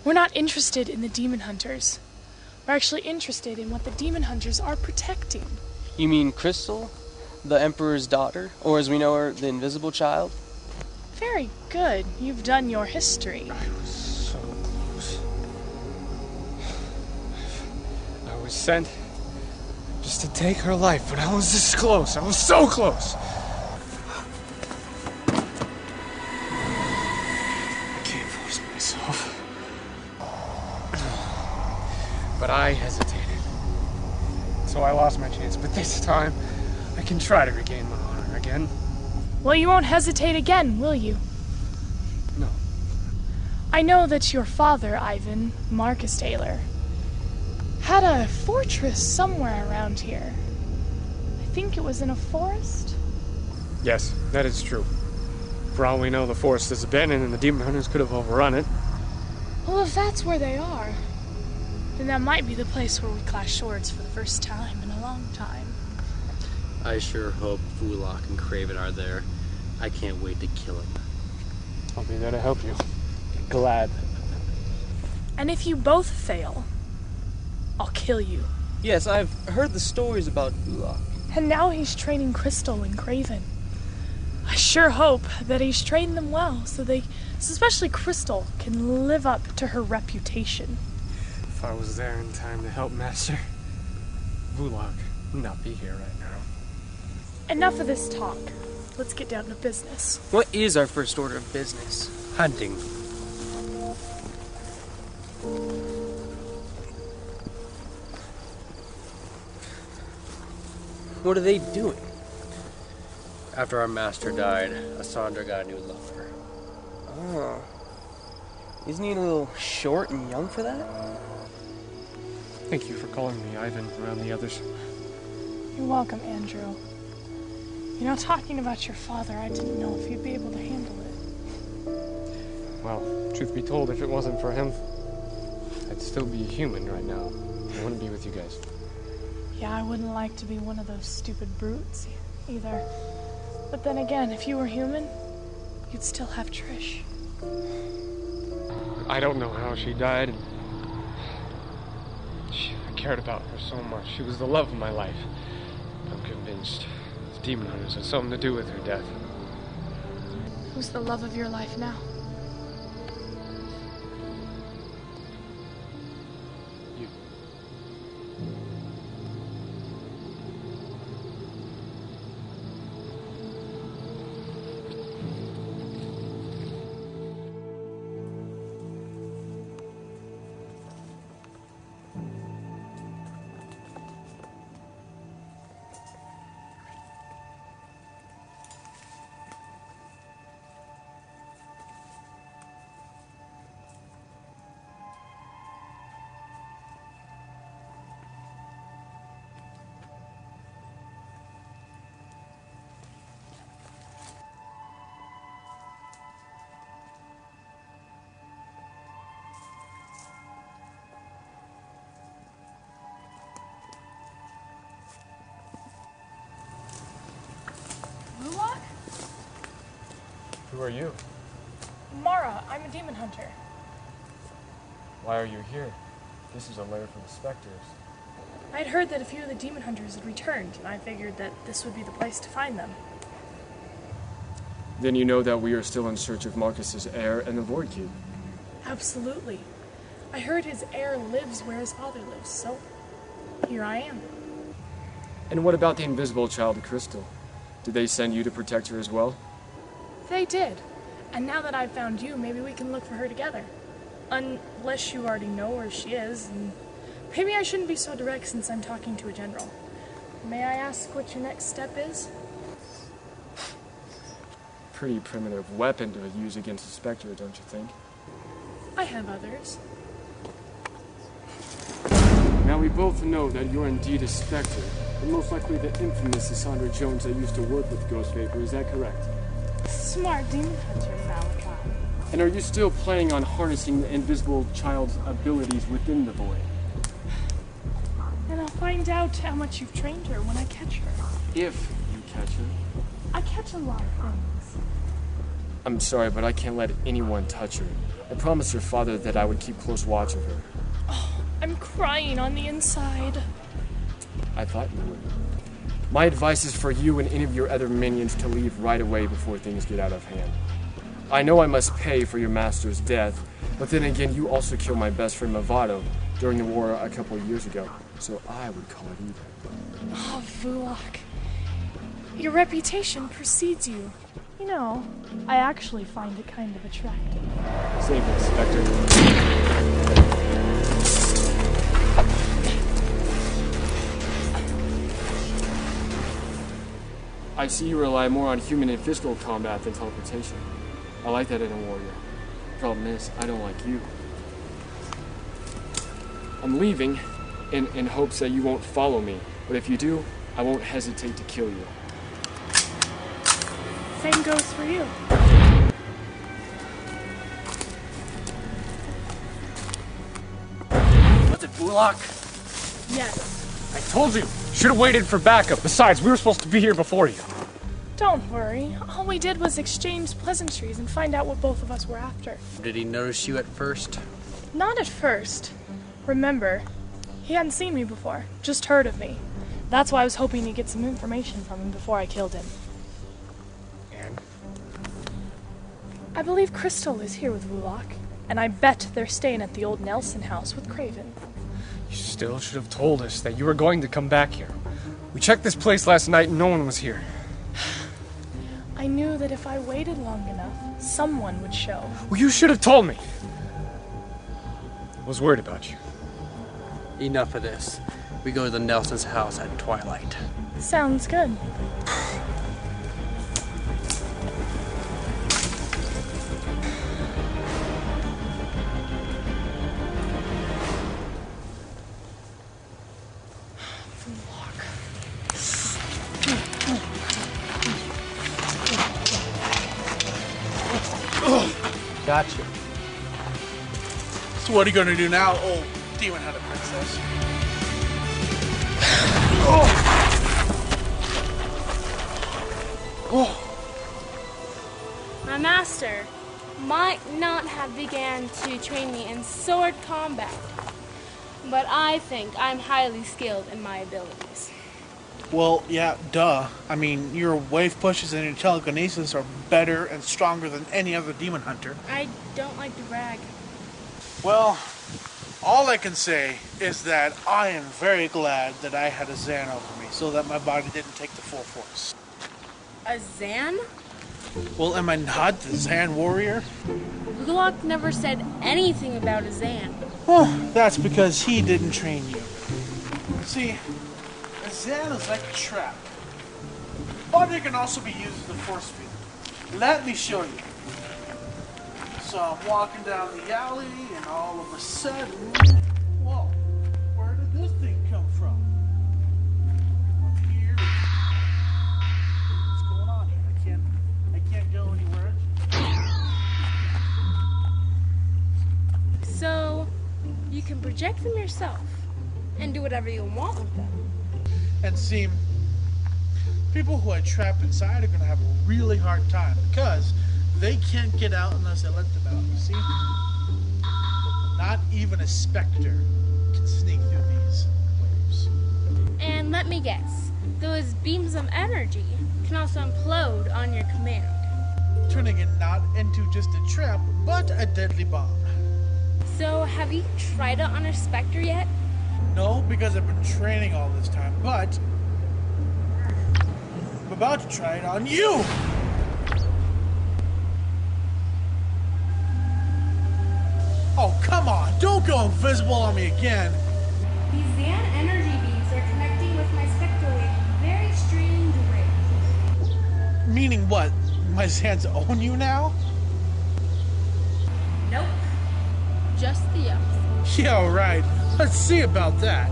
We're not interested in the demon hunters. We're actually interested in what the demon hunters are protecting. You mean Crystal? The Emperor's daughter? Or as we know her, the Invisible Child? Very good. You've done your history. I was so close. I was sent just to take her life, but I was this close. I was so close. I can't force myself. But I hesitated. So I lost my chance. But this time, I can try to regain my honor again. Well, you won't hesitate again, will you? No. I know that your father, Ivan, Marcus Taylor, had a fortress somewhere around here. I think it was in a forest? Yes, that is true. For all we know, the forest is abandoned and the demon hunters could have overrun it. Well, if that's where they are, then that might be the place where we clash swords for the first time in a long time. I sure hope Vulok and Craven are there. I can't wait to kill him. I'll be there to help you. Glad. And if you both fail, I'll kill you. Yes, I've heard the stories about Vulok. And now he's training Crystal and Craven. I sure hope that he's trained them well so especially Crystal, can live up to her reputation. If I was there in time to help Master, Vulok would not be here right now. Enough of this talk. Let's get down to business. What is our first order of business? Hunting. What are they doing? After our master died, Asandra got a new lover. Oh. Isn't he a little short and young for that? Thank you for calling me Ivan around the others. You're welcome, Andrew. You know, talking about your father, I didn't know if you'd be able to handle it. Well, truth be told, if it wasn't for him, I'd still be a human right now. I wouldn't be with you guys. Yeah, I wouldn't like to be one of those stupid brutes either. But then again, if you were human, you'd still have Trish. I don't know how she died. I cared about her so much. She was the love of my life. I'm convinced the demon hunters had something to do with her death. Who's the love of your life now? You. Who are you? Mara, I'm a demon hunter. Why are you here? This is a letter from the Specters. I'd heard that a few of the demon hunters had returned, and I figured that this would be the place to find them. Then you know that we are still in search of Marcus's heir and the Void Cube. Absolutely. I heard his heir lives where his father lives, so here I am. And what about the invisible child, Crystal? Did they send you to protect her as well? They did. And now that I've found you, maybe we can look for her together. Unless you already know where she is, and maybe I shouldn't be so direct since I'm talking to a general. May I ask what your next step is? Pretty primitive weapon to use against a Spectre, don't you think? I have others. Now we both know that you're indeed a Spectre, and most likely the infamous Cassandra Jones that used to work with Ghost Vapor, is that correct? Smart demon hunter, Malachi. And are you still planning on harnessing the invisible child's abilities within the void? And I'll find out how much you've trained her when I catch her. If you catch her. I catch a lot of things. I'm sorry, but I can't let anyone touch her. I promised your father that I would keep close watch of her. Oh, I'm crying on the inside. I thought you would. My advice is for you and any of your other minions to leave right away before things get out of hand. I know I must pay for your master's death, but then again, you also killed my best friend Movado during the war a couple of years ago, so I would call it even. Oh, Vulak. Your reputation precedes you. You know, I actually find it kind of attractive. Save it, Spectre. I see you rely more on human and physical combat than teleportation. I like that in a warrior. Problem is, I don't like you. I'm leaving in hopes that you won't follow me, but if you do, I won't hesitate to kill you. Same goes for you. Was it Bullock? Yes. I told you! Should have waited for backup. Besides, we were supposed to be here before you. Don't worry. All we did was exchange pleasantries and find out what both of us were after. Did he notice you at first? Not at first. Remember, he hadn't seen me before, just heard of me. That's why I was hoping to get some information from him before I killed him. And? I believe Crystal is here with Vulak, and I bet they're staying at the old Nelson house with Craven. You still should have told us that you were going to come back here. We checked this place last night and no one was here. I knew that if I waited long enough, someone would show. Well, you should have told me. I was worried about you. Enough of this. We go to the Nelson's house at twilight. Sounds good. Gotcha. So what are you gonna do now, old demon-hunter princess? My master might not have began to train me in sword combat, but I think I'm highly skilled in my abilities. Well, yeah, duh. I mean, your wave pushes and your telekinesis are better and stronger than any other demon hunter. I don't like to brag. Well, all I can say is that I am very glad that I had a Zan over me so that my body didn't take the full force. A Zan? Well, am I not the Zan warrior? Gulak never said anything about a Zan. Well, that's because he didn't train you. See, a Zan is like a trap, but it can also be used as a force field. Let me show you. So I'm walking down the alley, and all of a sudden, whoa, where did this thing come from? Up here. What's going on here? I can't go anywhere. So, you can project them yourself and do whatever you want with them. And see, people who I trap inside are going to have a really hard time because they can't get out unless I let them out, you see? Not even a Spectre can sneak through these waves. And let me guess, those beams of energy can also implode on your command. Turning it not into just a trap, but a deadly bomb. So, have you tried it on a Spectre yet? No, because I've been training all this time, but I'm about to try it on you! Oh, come on, don't go invisible on me again! These Zan energy beams are connecting with my Spectre wave in very strange ways. Meaning what? My Zans own you now? Nope. Just the opposite. Yeah, right. Let's see about that.